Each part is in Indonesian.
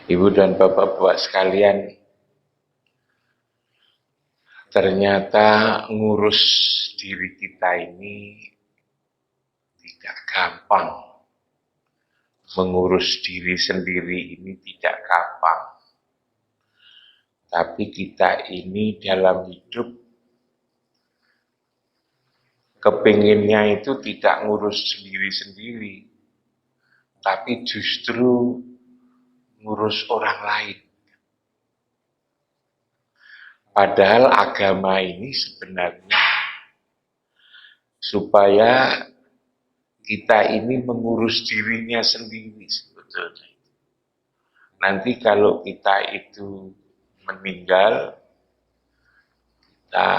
Ibu dan bapak-bapak sekalian, ternyata ngurus diri kita ini tidak gampang. Mengurus diri sendiri ini tidak gampang. Tapi kita ini dalam hidup kepinginnya itu tidak ngurus sendiri-sendiri, tapi justru ngurus orang lain. Padahal agama ini sebenarnya supaya kita ini mengurus dirinya sendiri sebetulnya. Nanti kalau kita itu meninggal, kita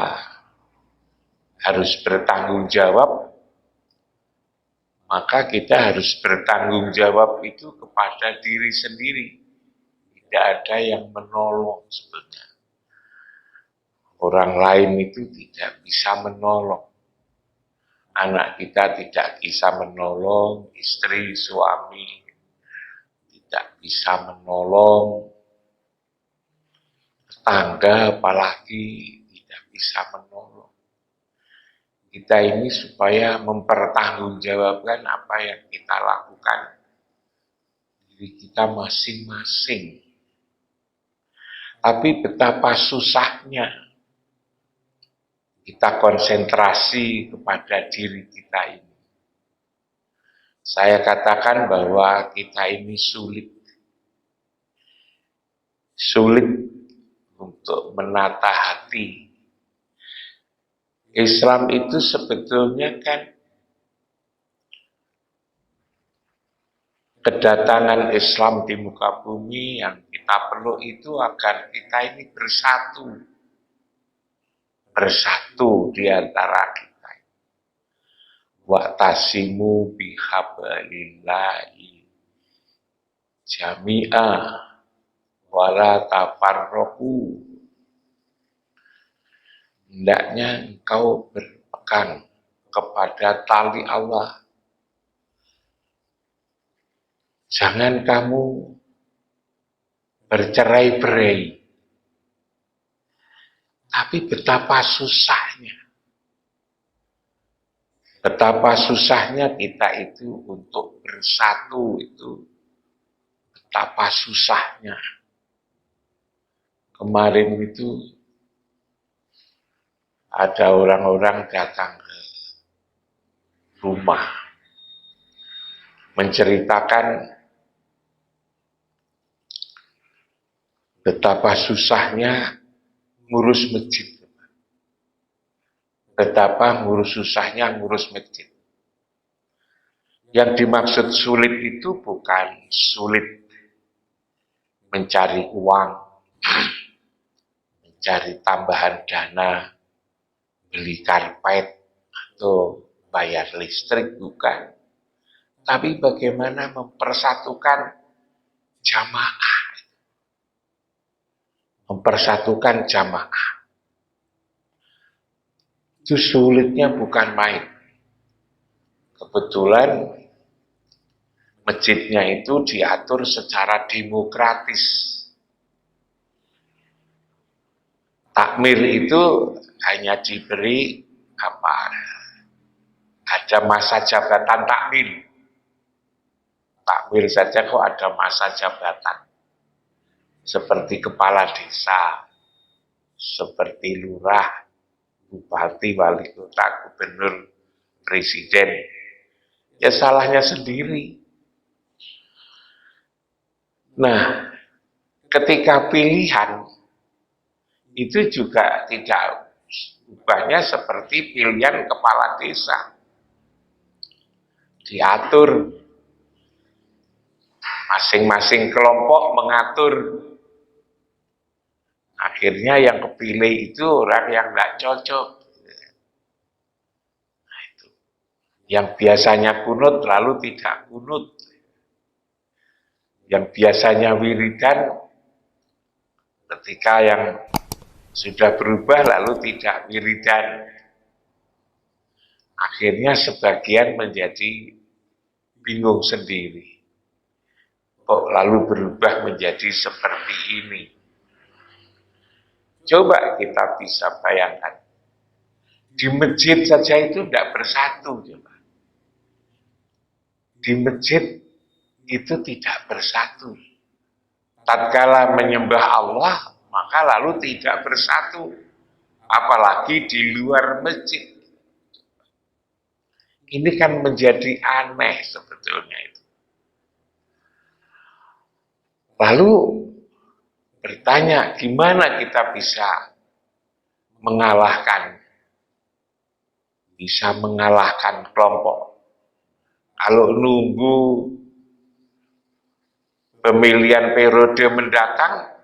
harus bertanggung jawab, maka kita harus bertanggung jawab itu kepada diri sendiri. Tidak ada yang menolong sebetulnya. Orang lain itu tidak bisa menolong. Anak kita tidak bisa menolong, istri, suami tidak bisa menolong, tetangga apalagi tidak bisa menolong. Kita ini supaya mempertanggungjawabkan apa yang kita lakukan diri kita masing-masing. Tapi betapa susahnya kita konsentrasi kepada diri kita ini. Saya katakan bahwa kita ini sulit untuk menata hati. Islam itu sebetulnya kan kedatangan Islam di muka bumi yang kita perlu itu agar kita ini bersatu di antara kita. Wa'tasimu bihablillahi jami'a wala tafarraqu. Hendaknya engkau berpegang kepada tali Allah. Jangan kamu bercerai-berai. Tapi betapa susahnya kita itu untuk bersatu itu, betapa susahnya. Kemarin itu ada orang-orang datang ke rumah menceritakan betapa susahnya ngurus masjid. Betapa susahnya ngurus masjid. Yang dimaksud sulit itu bukan sulit mencari uang, mencari tambahan dana, beli karpet, atau bayar listrik, bukan. Tapi bagaimana mempersatukan jamaah. Mempersatukan jamaah. Itu sulitnya bukan main. Kebetulan masjidnya itu diatur secara demokratis. Takmir itu hanya diberi ada masa jabatan takmir. Takmir saja kok ada masa jabatan. Seperti kepala desa, seperti lurah, bupati, wali kota, gubernur, presiden. Ya salahnya sendiri. Nah, ketika pilihan itu juga tidak ubahnya seperti pilihan kepala desa. Diatur, masing-masing kelompok mengatur. Akhirnya yang kepilih itu orang yang tidak cocok. Nah, itu. Yang biasanya kunut lalu tidak kunut. Yang biasanya wiridan ketika yang sudah berubah lalu tidak wiridan. Akhirnya sebagian menjadi bingung sendiri. kok lalu berubah menjadi seperti ini. Coba kita bisa bayangkan. Di masjid saja itu tidak bersatu. Coba. Di masjid itu tidak bersatu. Tatkala menyembah Allah, maka lalu tidak bersatu. Apalagi di luar masjid. Ini kan menjadi aneh sebetulnya itu. Lalu bertanya, gimana kita bisa mengalahkan kelompok? Kalau nunggu pemilihan periode mendatang,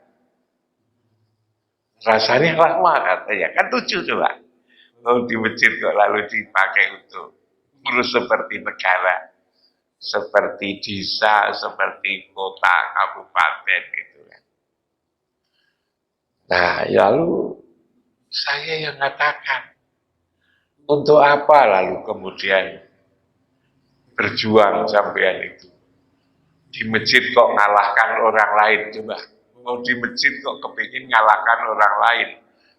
rasanya lama katanya. Kan lucu coba. Oh, di masjid kok lalu dipakai untuk urus seperti negara, seperti desa, seperti kota, kabupaten gitu kan. Nah, lalu saya yang katakan, untuk apa lalu kemudian berjuang sampean itu? Di masjid kok ngalahkan orang lain, coba. Mau di masjid kok kepingin ngalahkan orang lain.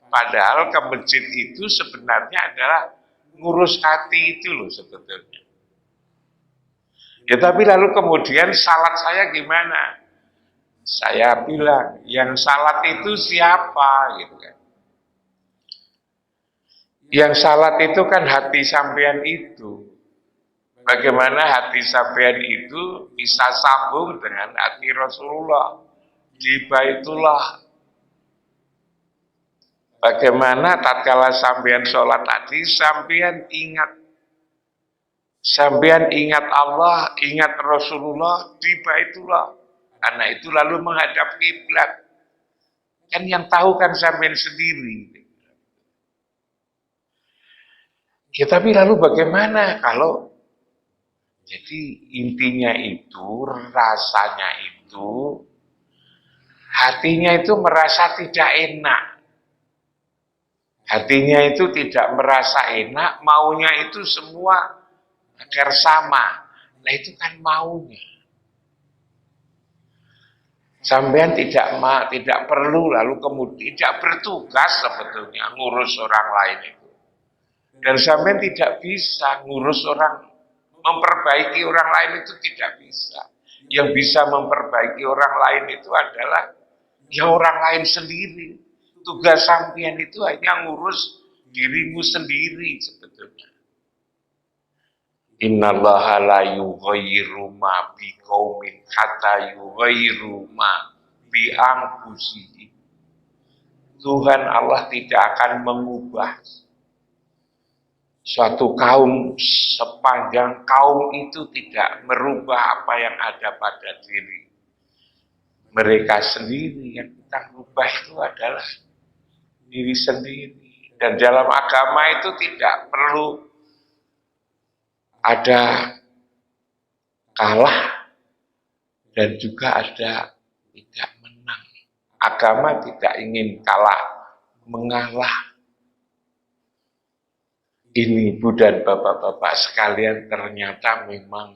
Padahal ke masjid itu sebenarnya adalah ngurus hati itu loh sebetulnya. Ya tapi lalu kemudian salat saya gimana? Saya bilang, yang salat itu siapa gitu kan. Yang salat itu kan hati sampean itu. Bagaimana hati sampean itu bisa sambung dengan hati Rasulullah di Baitullah. Bagaimana tatkala sampean sholat tadi, sampean ingat Allah, ingat Rasulullah di Baitullah. Karena itu lalu menghadap kiblat. Kan yang tahu kan sampean sendiri. Ya tapi lalu bagaimana kalau jadi intinya itu, rasanya itu, hatinya itu merasa tidak enak. Hatinya itu tidak merasa enak, maunya itu semua agar sama. Nah itu kan maunya. Sampean tidak perlu lalu kemudian tidak bertugas sebetulnya ngurus orang lain itu. Dan sampean tidak bisa ngurus orang, memperbaiki orang lain itu tidak bisa. Yang bisa memperbaiki orang lain itu adalah ya orang lain sendiri. Tugas sampean itu hanya ngurus dirimu sendiri sebetulnya. Innallaha la yughayyiru ma biqaumin hatta yughayyiru ma bi anfusihim. Tuhan Allah tidak akan mengubah suatu kaum sepanjang kaum itu tidak merubah apa yang ada pada diri mereka sendiri. Yang kita rubah itu adalah diri sendiri. Dan dalam agama itu tidak perlu ada kalah dan juga ada tidak menang. Agama tidak ingin kalah, mengalah. Ini Ibu dan Bapak-bapak sekalian ternyata memang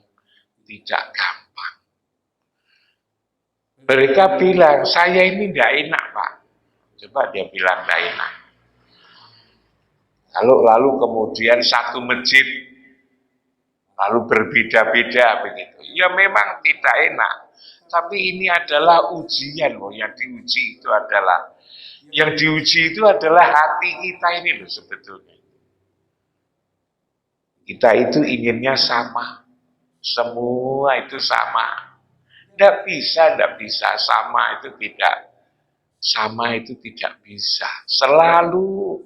tidak gampang. Mereka bilang, saya ini tidak enak Pak. Coba dia bilang tidak enak. Lalu kemudian satu masjid lalu berbeda-beda begitu. Ya memang tidak enak. Tapi ini adalah ujian loh. Yang diuji itu adalah hati kita ini loh sebetulnya. Kita itu inginnya sama. Semua itu sama. Tidak bisa sama itu tidak. Sama itu tidak bisa. Selalu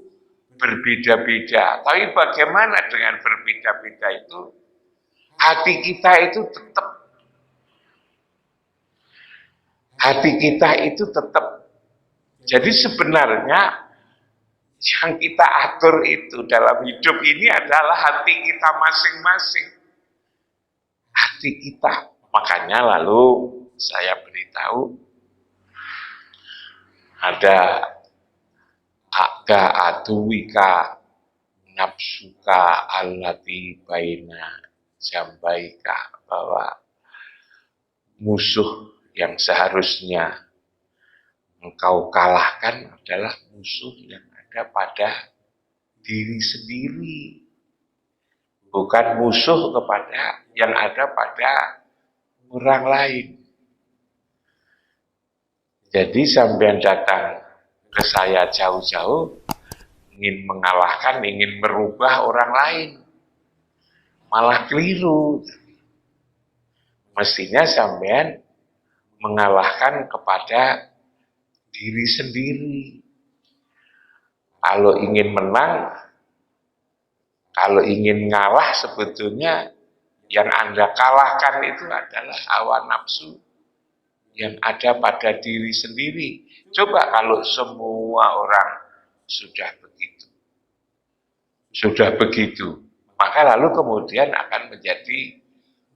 berbeda-beda. Tapi bagaimana dengan berbeda-beda itu? Hati kita itu tetap. Jadi sebenarnya yang kita atur itu dalam hidup ini adalah hati kita masing-masing. Hati kita. Makanya lalu saya beritahu ada aga aduwika nafsuka allati baina jambaika, bahwa musuh yang seharusnya engkau kalahkan adalah musuh yang ada pada diri sendiri, bukan musuh kepada yang ada pada orang lain. Jadi sampean datang ke saya jauh-jauh ingin mengalahkan, ingin merubah orang lain, malah keliru. Mestinya sampean mengalahkan kepada diri sendiri. Kalau ingin menang, kalau ingin ngalah, sebetulnya yang Anda kalahkan itu adalah hawa nafsu yang ada pada diri sendiri. Coba kalau semua orang sudah begitu, maka lalu kemudian akan menjadi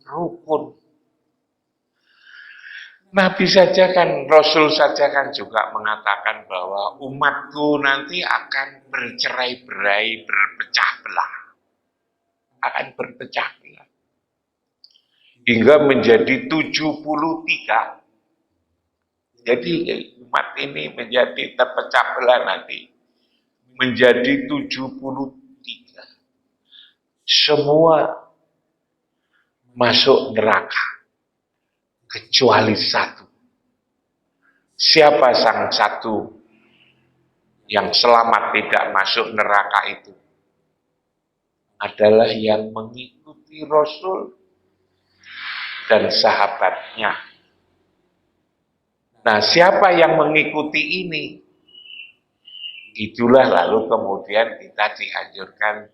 rukun. Nabi saja kan, Rasul saja kan juga mengatakan bahwa umatku nanti akan bercerai-berai, berpecah belah. Akan berpecah belah. Hingga menjadi 73. Jadi umat ini menjadi terpecah belah nanti. Menjadi 73. Semua masuk neraka. Kecuali satu. Siapa sang satu yang selamat tidak masuk neraka itu? Adalah yang mengikuti Rasul dan sahabatnya. Nah, siapa yang mengikuti ini? Itulah lalu kemudian kita dianjurkan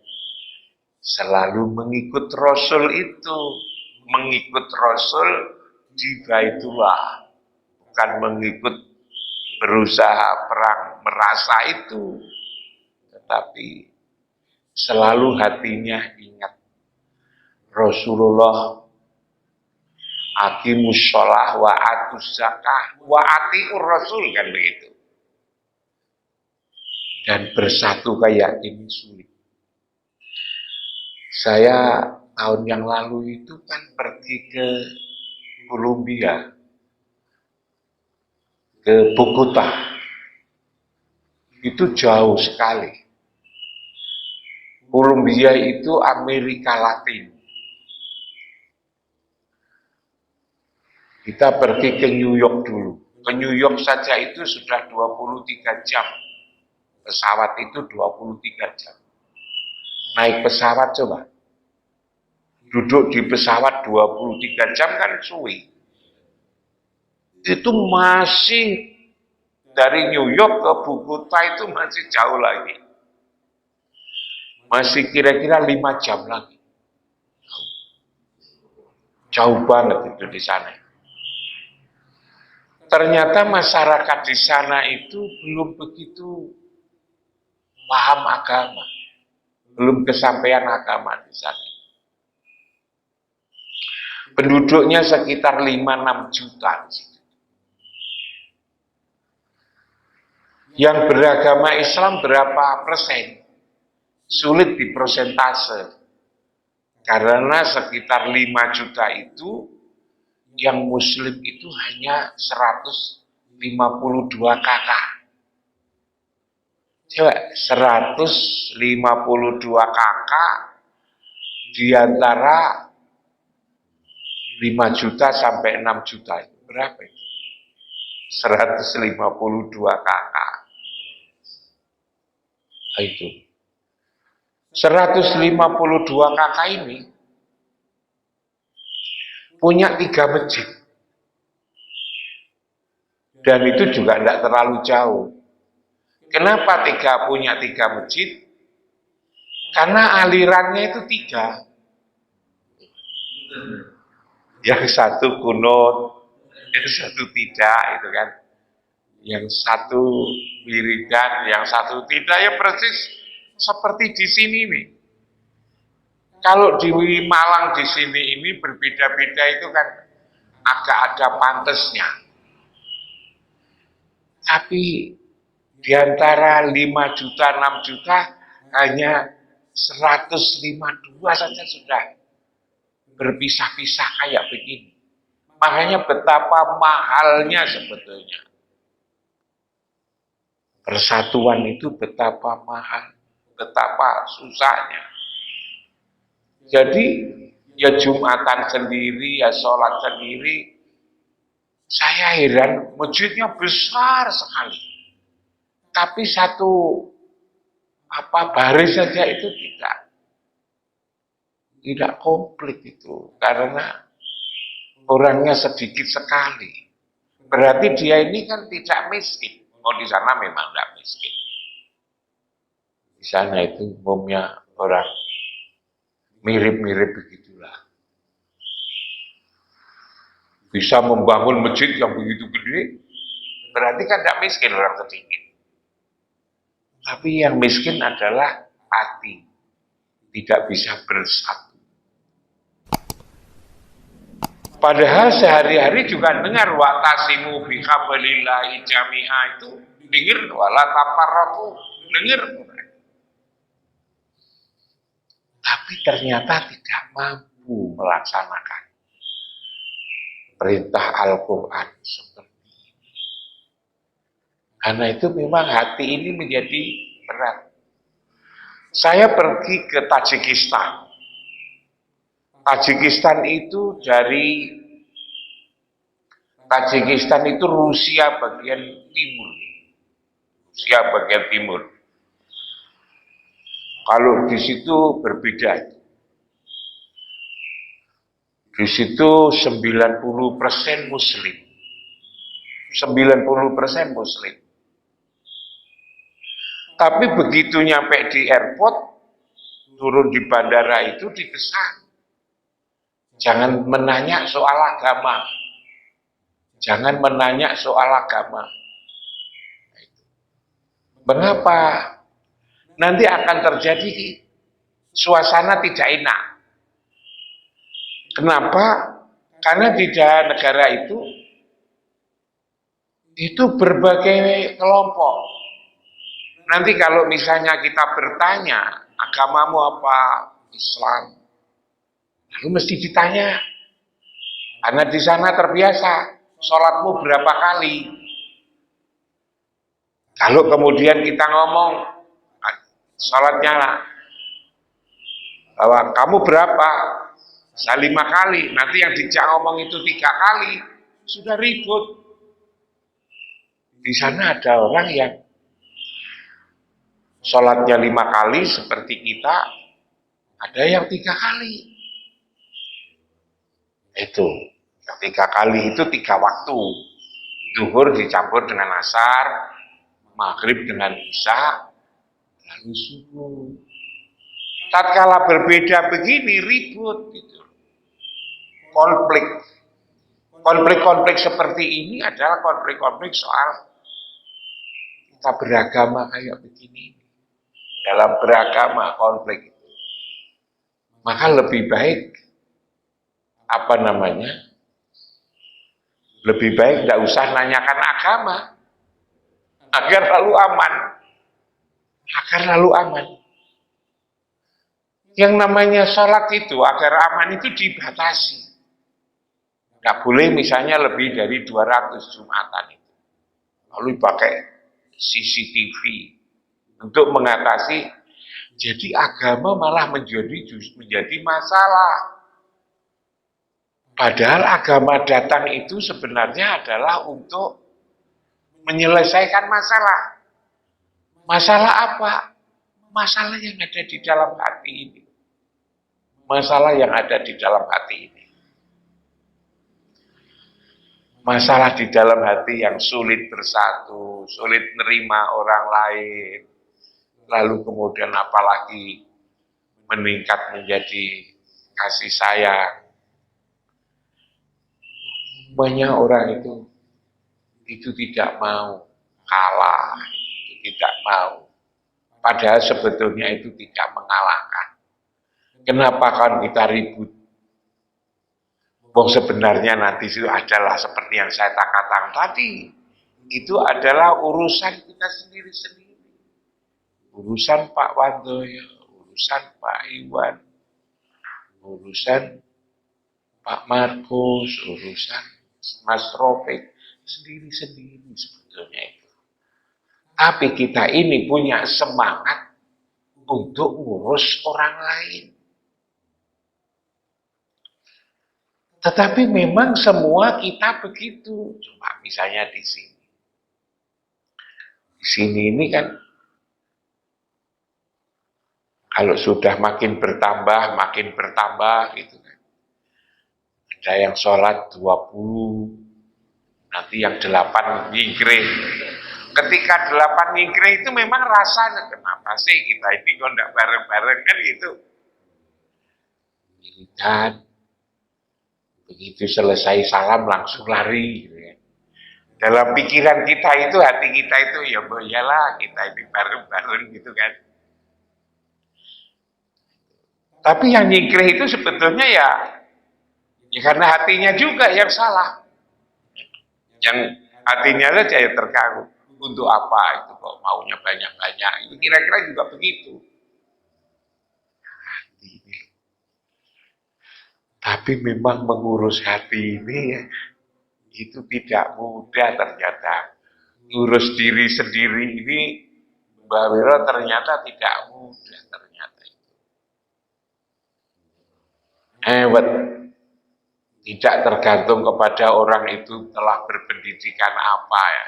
selalu mengikut Rasul itu. Mengikut Rasul di Baitullah, bukan mengikut berusaha perang merasa itu, tetapi selalu hatinya ingat Rasulullah, aqimus shalah wa atuz zakah wa atiur Rasul, kan begitu. Dan bersatu kayak ini sulit. Saya tahun yang lalu itu kan pergi ke Kolombia, ke Bogota. Itu jauh sekali. Kolombia itu Amerika Latin. Kita pergi ke New York dulu. Ke New York saja itu sudah 23 jam. Pesawat itu 23 jam. Naik pesawat coba. Duduk di pesawat 23 jam kan suwi. Itu masih dari New York ke Bogota itu masih jauh lagi. Masih kira-kira 5 jam lagi. Jauh banget itu di sana. Ternyata masyarakat di sana itu belum begitu paham agama. Belum kesampaian agama di sana. Penduduknya sekitar 5-6 juta. Yang beragama Islam berapa persen? Sulit diprosentase. Karena sekitar 5 juta itu, yang muslim itu hanya 152 kakak. Coba, 152 kakak diantara 5 juta sampai 6 juta. Berapa itu? 152 kakak. Nah, itu. 152 kakak ini punya 3 masjid. Dan itu juga tidak terlalu jauh. Kenapa punya 3 masjid? Karena alirannya itu 3. Yang satu kunut, yang satu tidak, itu kan. Yang satu wiridan, yang satu tidak, ya persis seperti di sini nih. Kalau di Malang di sini ini berbeda-beda itu kan agak ada pantesnya. Tapi di antara 5 juta, 6 juta hanya 152 saja sudah berpisah-pisah kayak begini. Makanya betapa mahalnya sebetulnya. Persatuan itu betapa mahal, betapa susahnya. Jadi ya Jumatan sendiri, ya sholat sendiri, saya heran, masjidnya besar sekali. Tapi satu baris saja itu tidak komplit itu, karena orangnya sedikit sekali. Berarti dia ini kan tidak miskin. Oh, di sana memang tidak miskin. Di sana itu umumnya orang mirip-mirip begitulah. Bisa membangun masjid yang begitu gede, berarti kan tidak miskin orang sedikit. Tapi yang miskin adalah hati, tidak bisa bersatu. Padahal sehari-hari juga dengar watasimu bihablillahi jami'a itu dengar, wala tafarraqu dengar. Tapi ternyata tidak mampu melaksanakan perintah Al-Quran seperti ini. Karena itu memang hati ini menjadi berat. Saya pergi ke Tajikistan. Tajikistan itu Rusia bagian timur. Rusia bagian timur. Kalau di situ berbeda. Di situ 90% Muslim. 90% Muslim. Tapi begitu nyampe di airport, turun di bandara itu dipesan. Jangan menanya soal agama. Jangan menanya soal agama. Mengapa? Nanti akan terjadi suasana tidak enak. Kenapa? Karena di negara itu berbagai kelompok. Nanti kalau misalnya kita bertanya, agamamu apa? Islam. Lalu mesti ditanya. Karena di sana terbiasa, sholatmu berapa kali? Kalau kemudian kita ngomong, sholatnya bahwa kamu berapa? Saya 5 kali. Nanti yang dijak ngomong itu 3 kali, sudah ribut. Di sana ada orang yang sholatnya 5 kali seperti kita, ada yang 3 kali. Itu 3 kali itu 3 waktu. Zuhur dicampur dengan asar, maghrib dengan isya, lalu subuh. Tatkala berbeda begini ribut gitu. Konflik seperti ini adalah konflik soal kita beragama kayak begini. Dalam beragama konflik itu. Maka lebih baik lebih baik tidak usah nanyakan agama agar lalu aman. Yang namanya sholat itu agar aman itu dibatasi. Tidak boleh misalnya lebih dari 200 Jumatan itu. Lalu pakai CCTV untuk mengatasi. Jadi agama malah menjadi masalah. Padahal agama datang itu sebenarnya adalah untuk menyelesaikan masalah. Masalah apa? Masalah yang ada di dalam hati ini. Masalah yang ada di dalam hati ini. Masalah di dalam hati yang sulit bersatu, sulit menerima orang lain, lalu kemudian apalagi meningkat menjadi kasih sayang. Banyak orang itu tidak mau kalah, itu tidak mau. Padahal sebetulnya itu tidak mengalahkan. Kenapa kan kita ribut? Sebenarnya nanti itu adalah seperti yang saya katakan tadi. Itu adalah urusan kita sendiri-sendiri. Urusan Pak Wandoyo, urusan Pak Iwan, urusan Pak Markus, urusan Mas Taufik, sendiri-sendiri sebetulnya itu. Tapi kita ini punya semangat untuk ngurus orang lain. Tetapi memang semua kita begitu. Cuma misalnya di sini. Di sini ini kan kalau sudah makin bertambah gitu kan. Ada yang sholat 20, nanti yang 8 nyingkrih. Ketika 8 nyingkrih itu memang rasanya, kenapa sih kita ini kok enggak bareng-bareng kan gitu. Dan begitu selesai salam langsung lari gitu ya. Dalam pikiran kita itu, hati kita itu, ya iyalah kita ini bareng-bareng gitu kan. Tapi yang nyingkrih itu sebetulnya ya karena hatinya juga yang salah. Yang hatinya saja yang terganggu. Untuk apa itu kok maunya banyak-banyak. Itu kira-kira juga begitu. Hati ini. Tapi memang mengurus hati ini ya, itu tidak mudah ternyata. Ngurus diri sendiri ini, Mbak Wiro ternyata tidak mudah ternyata. Tidak tergantung kepada orang itu telah berpendidikan apa ya.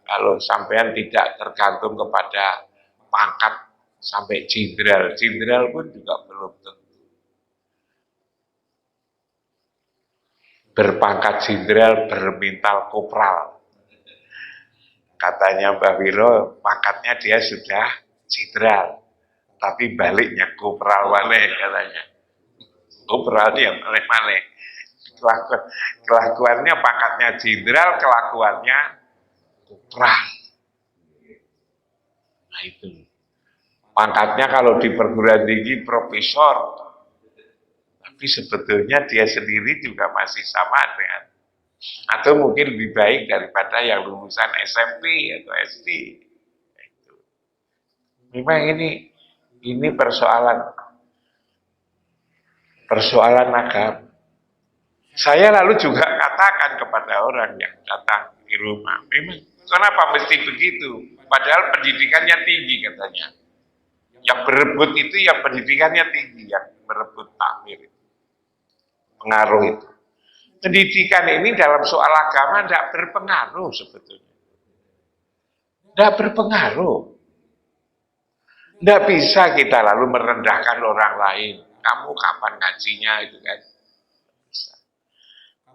Kalau sampean tidak tergantung kepada pangkat sampai jenderal pun juga belum tentu. Berpangkat jenderal bermental kopral. Katanya Mbak Wiro, pangkatnya dia sudah jenderal, tapi baliknya kopral wale katanya. Kopral dia maleh-maleh. Kelakuannya pangkatnya jenderal, kelakuannya kopral. Nah itu. Pangkatnya kalau di perguruan tinggi profesor, tapi sebetulnya dia sendiri juga masih sama dengan, atau mungkin lebih baik daripada yang lulusan SMP atau SD. Memang ini persoalan agama. Saya lalu juga katakan kepada orang yang datang di rumah, memang kenapa mesti begitu? Padahal pendidikannya tinggi katanya. Yang berebut itu yang pendidikannya tinggi, yang berebut takmir, pengaruh itu. Pendidikan ini dalam soal agama tidak berpengaruh sebetulnya. Tidak berpengaruh. Tidak bisa kita lalu merendahkan orang lain. Kamu kapan ngajinya itu kan?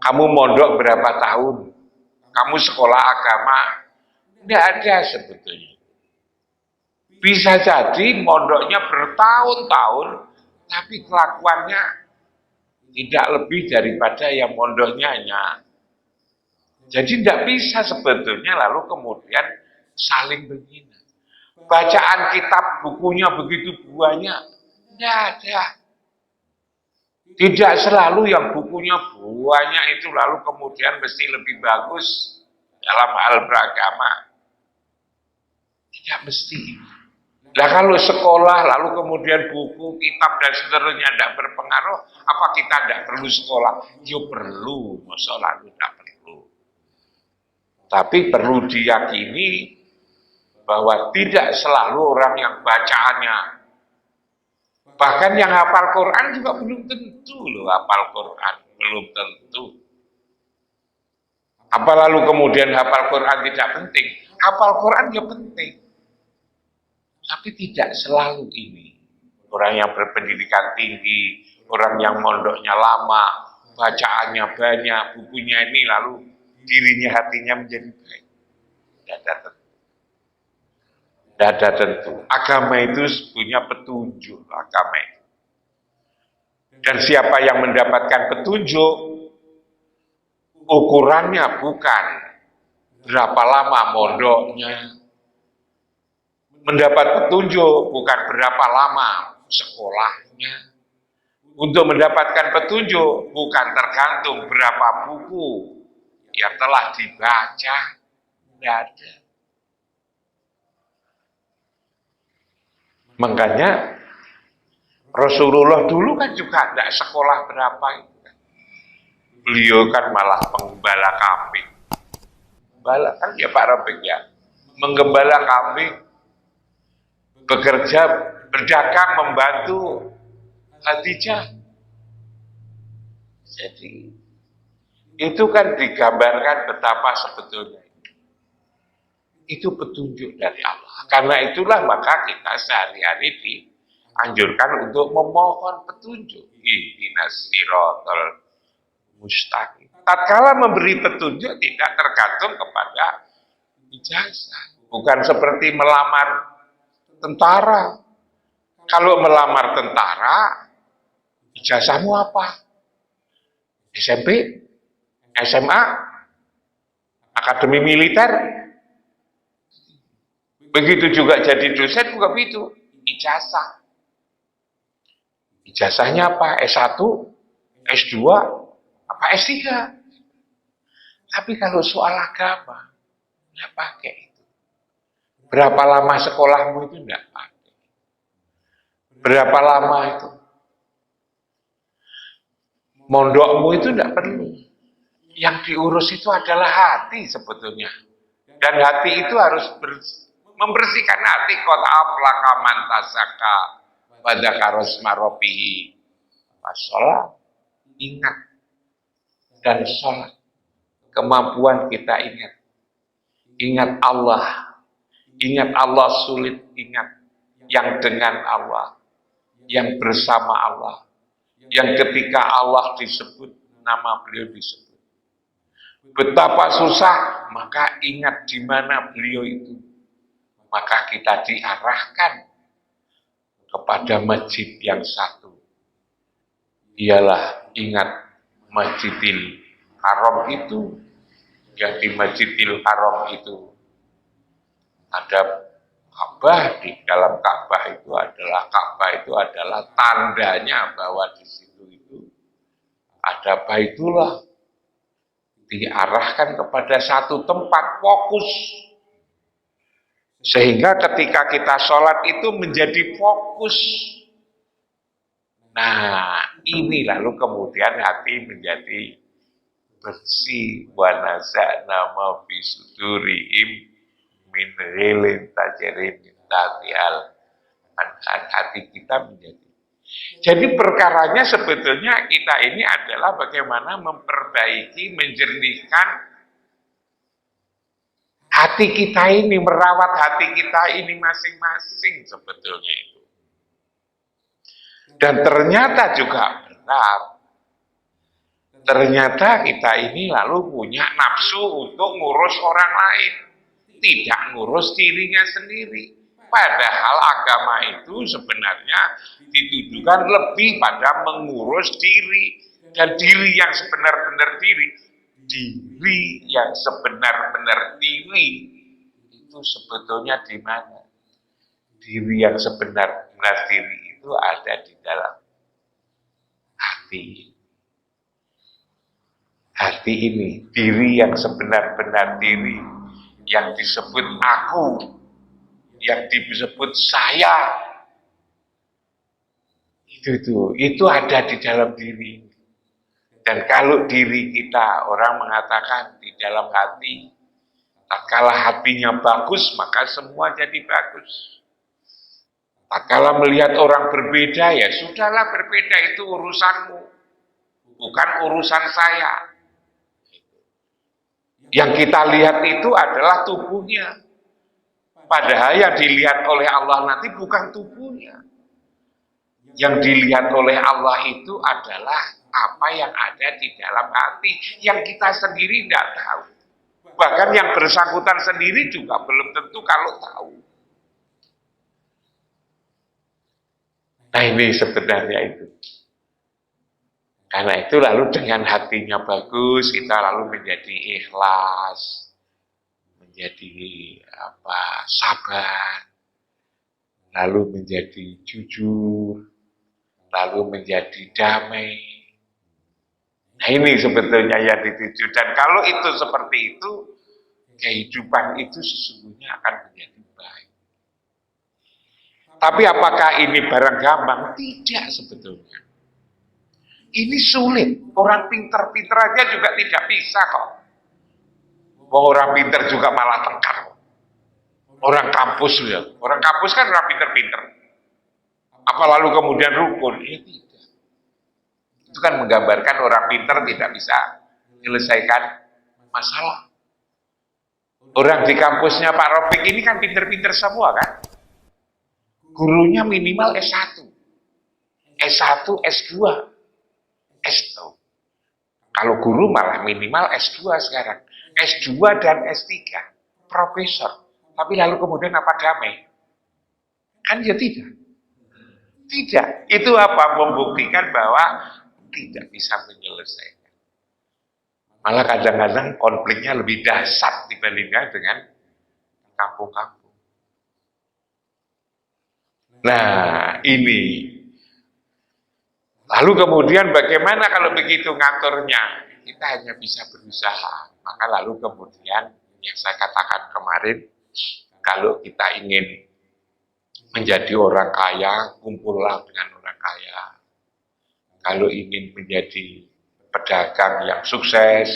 Kamu mondok berapa tahun? Kamu sekolah agama? Tidak ada sebetulnya. Bisa jadi mondoknya bertahun-tahun, tapi kelakuannya tidak lebih daripada yang mondoknya hanya. Jadi tidak bisa sebetulnya lalu kemudian saling menghina. Bacaan kitab bukunya begitu banyak. Tidak ada. Tidak selalu yang bukunya banyak itu lalu kemudian mesti lebih bagus dalam hal beragama. Tidak mesti. Nah kalau sekolah lalu kemudian buku, kitab dan seterusnya tidak berpengaruh, apa kita tidak perlu sekolah? Ya perlu, masa lalu tidak perlu. Tapi perlu diyakini bahwa tidak selalu orang yang bacaannya, bahkan yang hafal Quran juga belum tentu loh hafal Quran, belum tentu. Apa lalu kemudian hafal Quran tidak penting? Hafal Quran ya penting. Tapi tidak selalu ini. Orang yang berpendidikan tinggi, orang yang mondoknya lama, bacaannya banyak, bukunya ini lalu dirinya hatinya menjadi baik. Tidak ada tentu. Tidak ada tentu. Agama itu punya petunjuk, agama itu. Dan siapa yang mendapatkan petunjuk, ukurannya bukan berapa lama mondoknya. Mendapat petunjuk bukan berapa lama sekolahnya. Untuk mendapatkan petunjuk bukan tergantung berapa buku yang telah dibaca. Tidak ada. Makanya Rasulullah dulu kan juga tidak sekolah berapa itu kan. Beliau kan malah penggembala kambing. Gembala kan ya Pak Robek ya. Menggembala kambing, bekerja, berdagang, membantu Khadijah. Jadi itu kan digambarkan betapa sebetulnya itu petunjuk dari Allah. Karena itulah maka kita sehari-hari dianjurkan untuk memohon petunjuk. Ihdinas siratal mustaqim. Tatkala memberi petunjuk tidak tergantung kepada ijazah. Bukan seperti melamar tentara. Kalau melamar tentara, ijazahmu apa? SMP? SMA? Akademi militer? Begitu juga jadi dosen juga begitu. Ijazah. Ijazahnya apa? S1? S2? Apa S3? Tapi kalau soal agama, nggak pakai itu. Berapa lama sekolahmu itu nggak pakai. Berapa lama itu? Mondokmu itu nggak perlu. Yang diurus itu adalah hati sebetulnya. Dan hati itu harus membersihkan hati. Qad aflaha man tazakka wa dzakara isma rabbih. Sholat, ingat. Dan sholat. Kemampuan kita ingat. Ingat Allah. Ingat Allah sulit ingat. Yang dengan Allah. Yang bersama Allah. Yang ketika Allah disebut, nama beliau disebut. Betapa susah, maka ingat di mana beliau itu. Maka kita diarahkan kepada masjid yang satu. Ialah ingat Masjidil Haram itu. Yang di Masjidil Haram itu ada Ka'bah. Di dalam Ka'bah itu adalah tandanya bahwa di situ itu ada Baitullah. Diarahkan kepada satu tempat fokus. Sehingga ketika kita sholat itu menjadi fokus. Nah, ini lalu kemudian hati menjadi bersih. Wa naza'na ma fi sudurihim min ghillin tajri min tahtiha hati kita menjadi. Jadi perkaranya sebetulnya kita ini adalah bagaimana memperbaiki, menjernihkan hati kita ini, merawat hati kita ini masing-masing sebetulnya itu. Dan ternyata juga benar. Ternyata kita ini lalu punya nafsu untuk ngurus orang lain. Tidak ngurus dirinya sendiri. Padahal agama itu sebenarnya ditujukan lebih pada mengurus diri. Dan diri yang sebenar-benar diri. Diri yang sebenar-benar diri. Itu sebetulnya di mana? Diri yang sebenar-benar diri itu ada di dalam hati. Hati ini, diri yang sebenar-benar diri. Yang disebut aku. Yang disebut saya, itu ada di dalam diri. Dan kalau diri kita, orang mengatakan di dalam hati, tatkala hatinya bagus, maka semua jadi bagus. Tatkala melihat orang berbeda, ya sudahlah berbeda, itu urusanmu, bukan urusan saya. Yang kita lihat itu adalah tubuhnya. Padahal yang dilihat oleh Allah nanti bukan tubuhnya. Yang dilihat oleh Allah itu adalah apa yang ada di dalam hati. Yang kita sendiri tidak tahu. Bahkan yang bersangkutan sendiri juga belum tentu kalau tahu. Nah ini sebenarnya itu. Karena itu lalu dengan hatinya bagus, kita lalu menjadi ikhlas. Menjadi sabar, lalu menjadi jujur, lalu menjadi damai. Nah ini sebetulnya yang dituju. Dan kalau itu seperti itu, kehidupan itu sesungguhnya akan menjadi baik. Tapi apakah ini barang gampang? Tidak sebetulnya. Ini sulit. Orang pinter-pinter aja juga tidak bisa kok. Orang pinter juga malah tengkar. Orang kampus ya. Orang kampus kan orang pinter-pinter. Apa lalu kemudian rukun? Ya tidak. Itu kan menggambarkan orang pinter tidak bisa menyelesaikan masalah. Orang di kampusnya Pak Rofik ini kan pinter-pinter semua kan. Gurunya minimal S1. S1, S2, S2. Kalau guru malah minimal S2 sekarang. S2 dan S3. Profesor. Tapi lalu kemudian apa damai? Kan ya tidak. Tidak. Itu apa? Membuktikan bahwa tidak bisa menyelesaikan. Malah kadang-kadang konfliknya lebih dahsyat dibandingkan dengan kampung-kampung. Nah, ini. Lalu kemudian bagaimana kalau begitu ngaturnya? Kita hanya bisa berusaha. Maka lalu kemudian yang saya katakan kemarin, kalau kita ingin menjadi orang kaya, kumpullah dengan orang kaya. Kalau ingin menjadi pedagang yang sukses,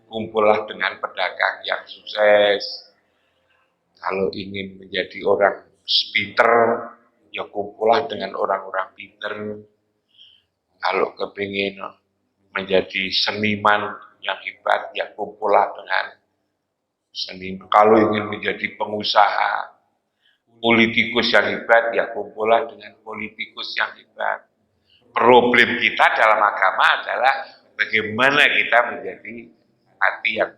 kumpullah dengan pedagang yang sukses. Kalau ingin menjadi orang pinter, ya kumpullah dengan orang-orang pinter. Kalau kepingin menjadi seniman yang hebat, ya kumpullah dengan seniman. Kalau ingin menjadi pengusaha, politikus yang hebat, ya kumpullah dengan politikus yang hebat. Problem kita dalam agama adalah bagaimana kita menjadi hati yang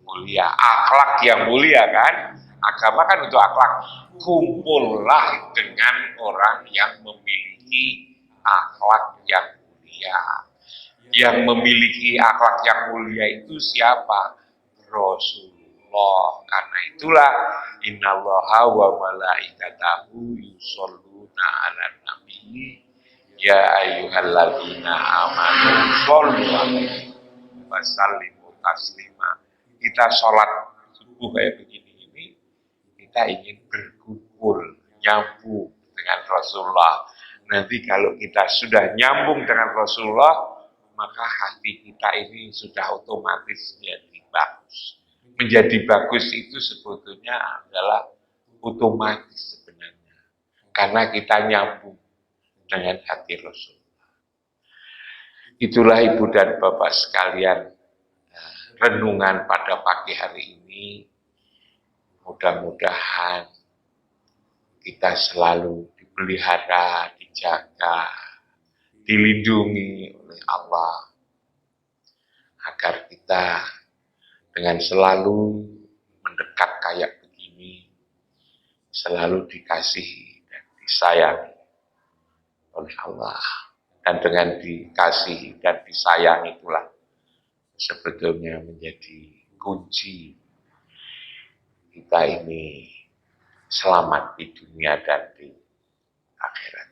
mulia, akhlak yang mulia kan? Agama kan untuk akhlak. Kumpullah dengan orang yang memiliki akhlak yang mulia. Yang memiliki akhlak yang mulia itu siapa? Rasulullah. Karena itulah innallaha wa malaikatahu yusholluna 'alan nabi ya ayyuhalladzina amanu shollu 'alaihi wa sallimu taslima. Kita sholat subuh kayak begini ini, kita ingin berkumpul, nyambung dengan Rasulullah. Nanti kalau kita sudah nyambung dengan Rasulullah, maka hati kita ini sudah otomatis menjadi bagus. Menjadi bagus itu sebetulnya adalah otomatis sebenarnya. Karena kita nyambung dengan hati Rasulullah. Itulah Ibu dan Bapak sekalian, renungan pada pagi hari ini. Mudah-mudahan kita selalu dipelihara, dijaga, dilindungi oleh Allah, agar kita dengan selalu mendekat kayak begini, selalu dikasihi dan disayangi oleh Allah. Dan dengan dikasihi dan disayangi itulah sebetulnya menjadi kunci kita ini selamat di dunia dan di akhirat.